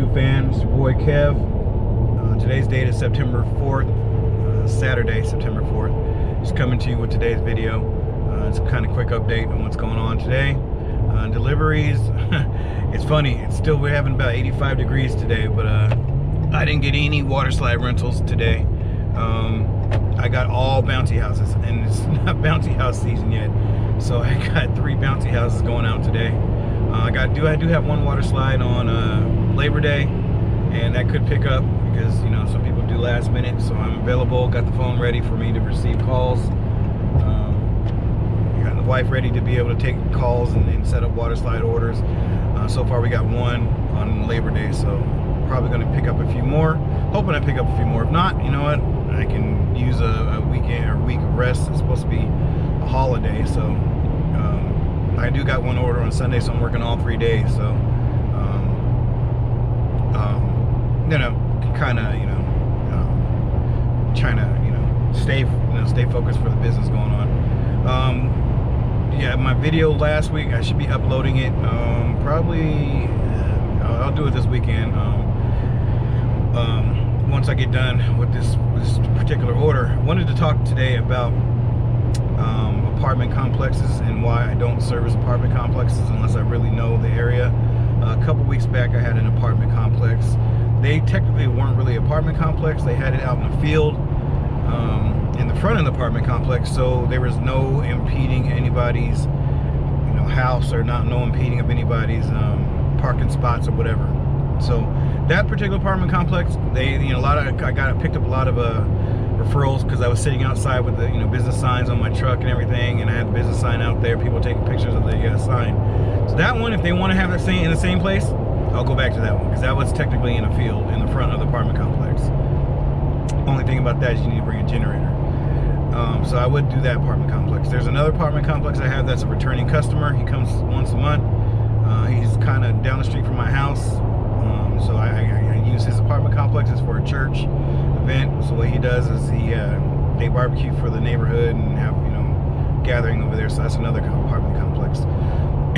YouTube fan. It's your boy Kev. Today's date is September 4th, Saturday, September 4th. Just coming to you with today's video. It's a kind of quick update on what's going on today. Deliveries, it's funny, we're having about 85 degrees today, but I didn't get any water slide rentals today. I got all bouncy houses, and it's not bouncy house season yet, so I got 3 bouncy houses going out today. I do have one water slide on Labor Day, and that could pick up because some people do last minute, so I'm available. Got the phone ready for me to receive calls. Got the wife ready to be able to take calls and set up water slide orders. So far we got one on Labor Day, so probably going to pick up a few more. Hoping I pick up a few more. If not, you know what, I can use a weekend or week of rest. It's supposed to be a holiday, so I do got one order on Sunday, so I'm working all 3 days. So kind of trying to stay focused for the business going on. Yeah, my video last week, I should be uploading it probably. I'll do it this weekend. Once I get done with this particular order. I wanted to talk today about apartment complexes and why I don't service apartment complexes unless I really know the area. A couple weeks back I had an apartment complex. They technically weren't really apartment complex. They had it out in the field in the front of the apartment complex, so there was no impeding anybody's house, or no impeding of anybody's parking spots or whatever. So that particular apartment complex, they I picked up a lot of referrals because I was sitting outside with the business signs on my truck and everything, and I had the business sign out there, people taking pictures of the sign. So that one, if they want to have it in the same place, I'll go back to that one, because that was technically in a field in the front of the apartment complex. Only thing about that is you need to bring a generator. So I would do that apartment complex. There's another apartment complex I have that's a returning customer. He comes once a month. He's kind of down the street from my house. So I use his apartment complexes for a church event. So what he does is they barbecue for the neighborhood and have gathering over there. So that's another apartment complex.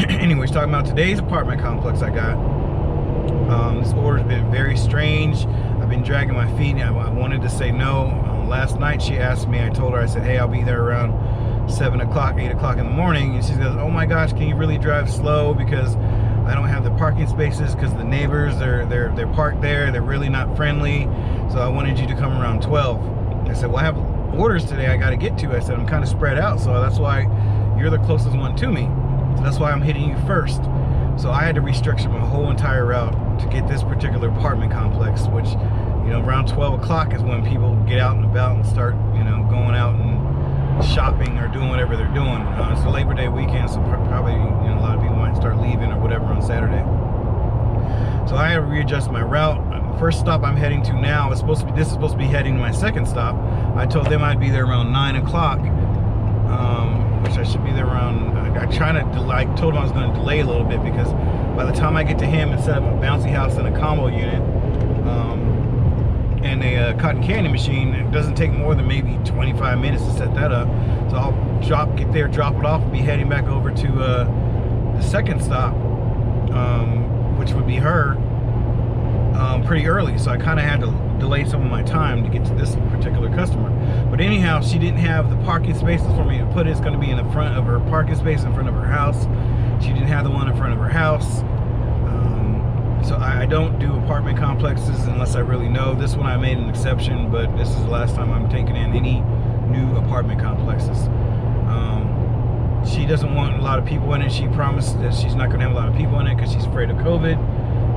Anyways, talking about today's apartment complex I got. This order's been very strange. I've been dragging my feet. I wanted to say no. Last night she asked me. I told her, I said, hey, I'll be there around 7 o'clock, 8 o'clock in the morning. And she goes, oh my gosh, can you really drive slow, because I don't have the parking spaces, because the neighbors, they're parked there. They're really not friendly. So I wanted you to come around 12. I said, well, I have orders today I got to get to. I said, I'm kind of spread out, so that's why you're the closest one to me. So that's why I'm hitting you first. So I had to restructure my whole entire route to get this particular apartment complex, which, around 12 o'clock is when people get out and about and start, going out and shopping or doing whatever they're doing. It's the Labor Day weekend, so probably, a lot of people might start leaving or whatever on Saturday. So I had to readjust my route. First stop I'm heading to now is supposed to be heading to my second stop. I told them I'd be there around 9 o'clock, which I should be there around. I told him I was going to delay a little bit, because by the time I get to him and set up a bouncy house and a combo unit and a cotton candy machine, it doesn't take more than maybe 25 minutes to set that up. So I'll get there, drop it off, and be heading back over to the second stop, which would be her, pretty early. So I kind of had to delay some of my time to get to this particular customer. But anyhow, she didn't have the parking spaces for me to put it. It's going to be in the front of her parking space in front of her house. She didn't have the one in front of her house. So I don't do apartment complexes unless I really know. This one I made an exception, but this is the last time I'm taking in any new apartment complexes. She doesn't want a lot of people in it. She promised that she's not going to have a lot of people in it because she's afraid of COVID.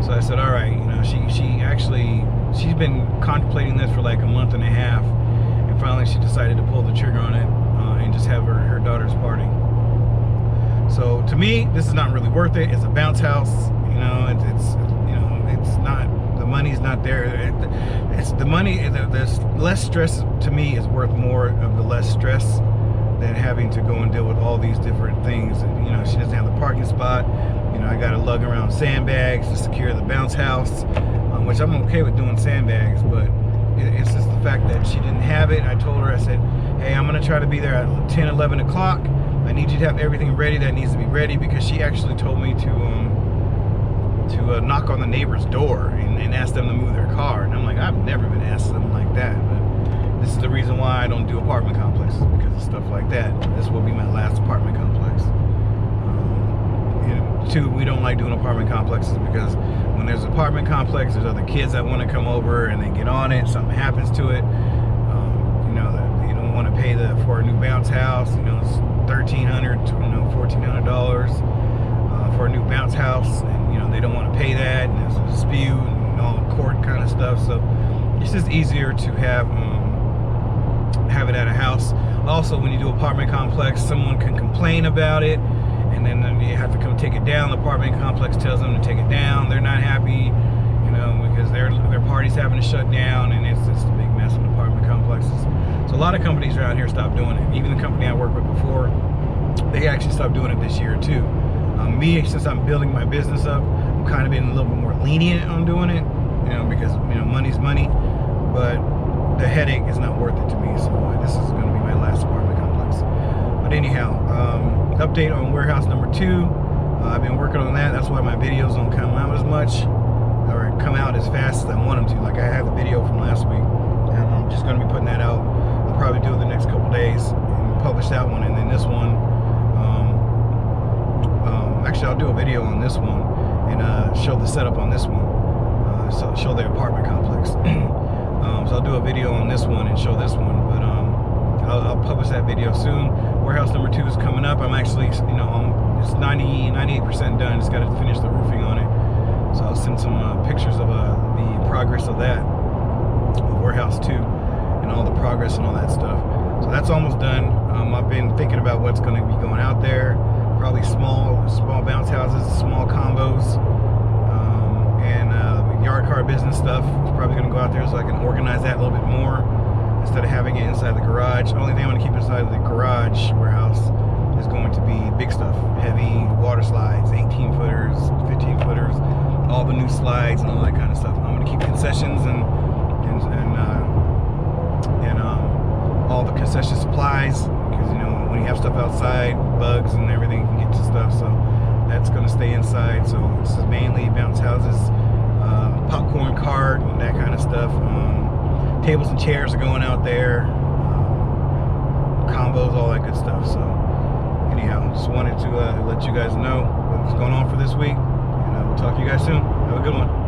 So I said, all right, she's been contemplating this for like a month and a half, and finally she decided to pull the trigger on it and just have her daughter's party. So to me, this is not really worth it. It's a bounce house. It's not, the money's not there. It's the money, the less stress to me is worth more of the less stress than having to go and deal with all these different things. She doesn't have the parking spot. I got to lug around sandbags to secure the bounce house, which I'm okay with doing sandbags, but it's just the fact that she didn't have it. I told her, I said, hey, I'm going to try to be there at 10, 11 o'clock. I need you to have everything ready that needs to be ready, because she actually told me to to knock on the neighbor's door and ask them to move their car. And I'm like, I've never been asked something like that. But this is the reason why I don't do apartment complexes, because of stuff like that. This will be my last apartment complex. Two, we don't like doing apartment complexes because when there's an apartment complex, there's other kids that want to come over and they get on it, something happens to it. You know, that you don't want to pay for a new bounce house. You know, it's $1,300, $1,400 for a new bounce house, and you know they don't want to pay that, and there's a dispute and all court kind of stuff. So it's just easier to have it at a house. Also, when you do apartment complex, someone can complain about it, and then you have to come take it down. The apartment complex tells them to take it down. They're not happy, you know, because their party's having to shut down, and it's just a big mess with apartment complexes. So a lot of companies around here stopped doing it. Even the company I worked with before, they actually stopped doing it this year too. Me, since I'm building my business up, I'm kind of being a little bit more lenient on doing it, you know, because you know money's money, but the headache is not worth it to me. So this is going to be my last apartment complex. But anyhow, update on warehouse number 2. I've been working on that. That's why my videos don't come out as much, or come out as fast as I want them to. Like I have the video from last week, and I'm just going to be putting that out. I'll probably do it the next couple days and publish that one, and then this one. Actually, I'll do a video on this one and show the setup on this one. So show the apartment complex. So I'll do a video on this one and show this one, but I'll publish that video soon. Warehouse number 2 is coming up. I'm actually, you know, it's 98% done. Just got to finish the roofing on it. So I'll send some pictures of the progress of that, of warehouse 2, and all the progress and all that stuff. So that's almost done. I've been thinking about what's going to be going out there. Probably small bounce houses, small combos, and yard car business stuff. It's probably going to go out there so I can organize that a little bit more instead of having it inside the garage. The only thing I want to keep inside the garage warehouse is going to be big stuff, heavy water slides, 18 footers, 15 footers, all the new slides and all that kind of stuff. I'm going to keep concessions and all the concession supplies, because you know when you have stuff outside, bugs and everything can get to stuff, so that's going to stay inside. So this is mainly bounce houses, popcorn cart and that kind of stuff. Tables and chairs are going out there, combos, all that good stuff. So anyhow, just wanted to let you guys know what's going on for this week, and we'll talk to you guys soon. Have a good one.